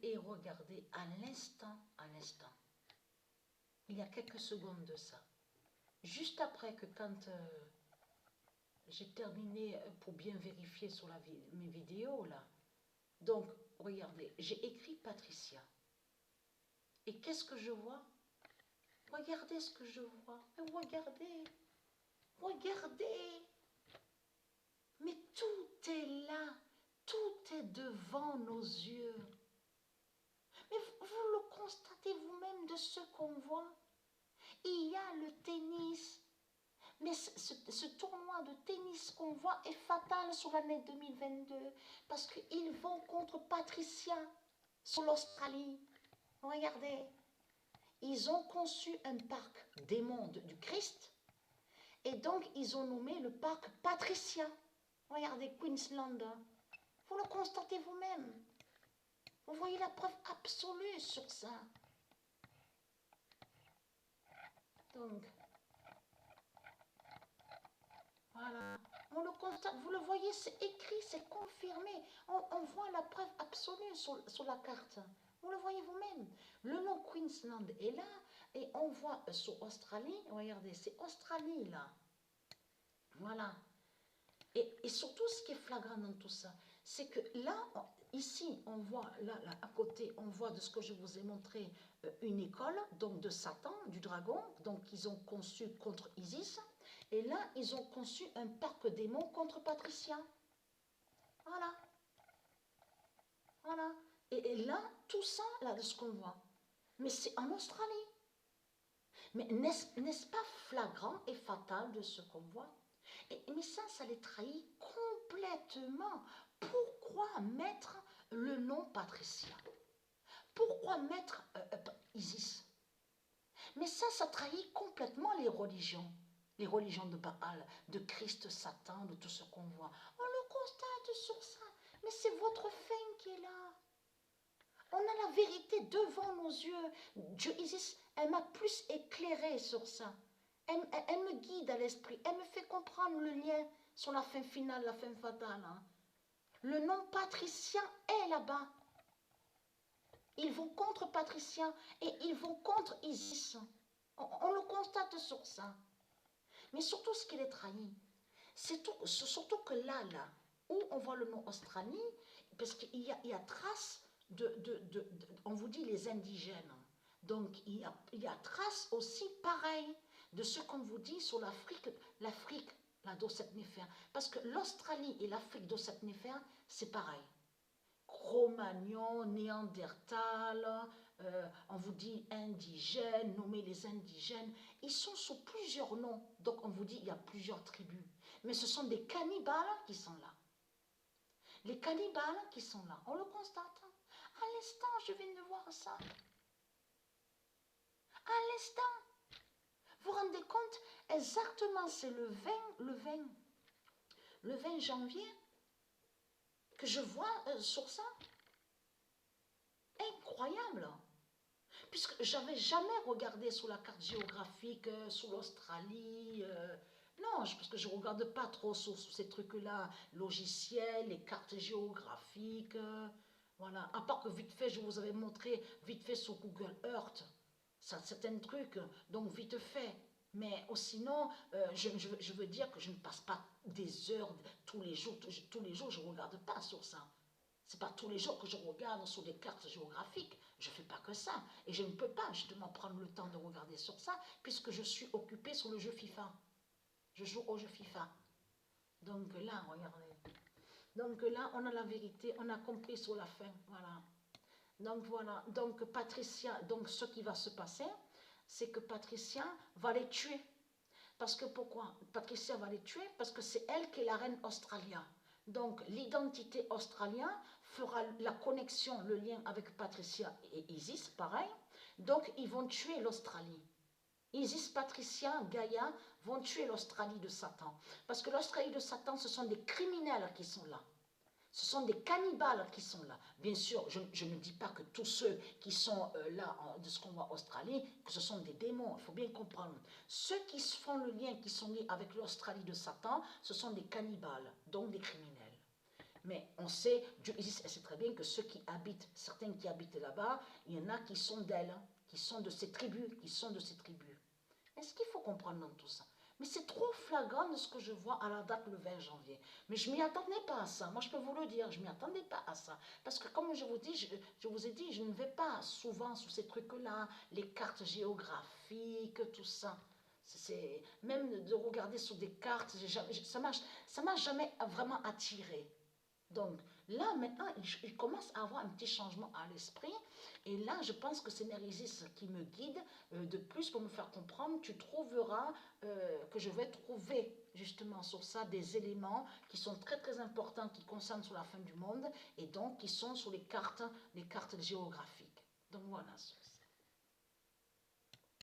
et regardez à l'instant, il y a quelques secondes de ça. Juste après que quand j'ai terminé pour bien vérifier sur mes vidéos là. Donc, regardez, j'ai écrit Patricia. Et qu'est-ce que je vois? Regardez ce que je vois. Regardez. Regardez. Mais tout est là. Tout est devant nos yeux. Mais vous le constatez vous-même de ce qu'on voit. Il y a le tennis. Mais ce tournoi de tennis qu'on voit est fatal sur l'année 2022 parce qu'ils vont contre Patricia sur l'Australie. Regardez, ils ont conçu un parc des mondes du Christ et donc ils ont nommé le parc Patricia. Regardez, Queensland. Vous le constatez vous-même. Vous voyez la preuve absolue sur ça. Donc, voilà, on le constate, vous le voyez, c'est écrit, c'est confirmé. On voit la preuve absolue sur la carte. Vous le voyez vous-même. Le nom Queensland est là et on voit sur Australie, regardez, c'est Australie là. Voilà. Et surtout, ce qui est flagrant dans tout ça, c'est que là, ici, on voit, là, à côté, on voit de ce que je vous ai montré, une école, donc de Satan, du dragon, donc ils ont conçu contre Isis, et là, ils ont conçu un parc démon contre Patricia. Voilà. Voilà. Et là, tout ça, là, de ce qu'on voit, mais c'est en Australie. Mais n'est-ce pas flagrant et fatal de ce qu'on voit? Mais ça les trahit complètement. Pourquoi mettre le nom Patricia? Pourquoi mettre Isis? Mais ça trahit complètement les religions. Les religions de Baal, de Christ, Satan, de tout ce qu'on voit. On le constate sur ça. Mais c'est votre fin qui est là. On a la vérité devant nos yeux. Dieu Isis, elle m'a plus éclairé sur ça. Elle me guide à l'esprit. Elle me fait comprendre le lien sur la fin finale, la fin fatale. Hein. Le nom Patricia est là-bas. Ils vont contre Patricia et ils vont contre Isis. On le constate sur ça. Mais surtout ce qu'il est trahi, c'est surtout que là, où on voit le nom Australie, parce qu'il y a trace on vous dit les indigènes. Donc il y a trace aussi pareil de ce qu'on vous dit sur l'Afrique, la d'Océtnifère. Parce que l'Australie et l'Afrique d'Océtnifère, c'est pareil. Cro-Magnon, Néandertal, on vous dit indigènes, nommez les indigènes. Ils sont sous plusieurs noms. Donc on vous dit il y a plusieurs tribus. Mais ce sont des cannibales qui sont là. Les cannibales qui sont là, on le constate. À l'instant, je viens de voir ça. À l'instant. Vous vous rendez compte? Exactement, c'est le 20 janvier que je vois sur ça. Incroyable. Puisque j'avais jamais regardé sur la carte géographique, sur l'Australie. Non, parce que je ne regarde pas trop sur ces trucs-là, logiciels, les cartes géographiques. Voilà. À part que vite fait, je vous avais montré, vite fait sur Google Earth, certains trucs, donc vite fait. Mais sinon, je veux dire que je ne passe pas des heures, tous les jours, je ne regarde pas sur ça. C'est pas tous les jours que je regarde sur des cartes géographiques. Je ne fais pas que ça. Et je ne peux pas justement prendre le temps de regarder sur ça puisque je suis occupée sur le jeu FIFA. Je joue au jeu FIFA. Donc là, regardez. Donc là, on a la vérité, on a compris sur la fin. Voilà. Donc voilà. Donc Patricia, donc ce qui va se passer, c'est que Patricia va les tuer. Parce que pourquoi? Patricia va les tuer parce que c'est elle qui est la reine australienne. Donc l'identité australienne fera la connexion, le lien avec Patricia et Isis, pareil. Donc ils vont tuer l'Australie. Isis, Patricia, Gaïa vont tuer l'Australie de Satan. Parce que l'Australie de Satan, ce sont des criminels qui sont là. Ce sont des cannibales qui sont là. Bien sûr, je ne dis pas que tous ceux qui sont là, de ce qu'on voit en Australie, que ce sont des démons. Il faut bien comprendre. Ceux qui font le lien, qui sont liés avec l'Australie de Satan, ce sont des cannibales, donc des criminels. Mais on sait, Dieu existe, et c'est très bien que ceux qui habitent, certains qui habitent là-bas, il y en a qui sont d'elle, hein, qui sont de ces tribus, qui sont de ces tribus. Est-ce qu'il faut comprendre dans tout ça? Mais c'est trop flagrant de ce que je vois à la date le 20 janvier. Mais je ne m'y attendais pas à ça. Moi, je peux vous le dire, je ne m'y attendais pas à ça. Parce que comme je vous dis, je vous ai dit, je ne vais pas souvent sur ces trucs-là, les cartes géographiques, tout ça. Même de regarder sur des cartes, ça m'a jamais vraiment attiré. Donc là, maintenant, il commence à avoir un petit changement à l'esprit. Et là, je pense que c'est Mérésis qui me guide de plus pour me faire comprendre. Tu trouveras que je vais trouver justement sur ça des éléments qui sont très très importants, qui concernent sur la fin du monde et donc qui sont sur les cartes géographiques. Donc voilà.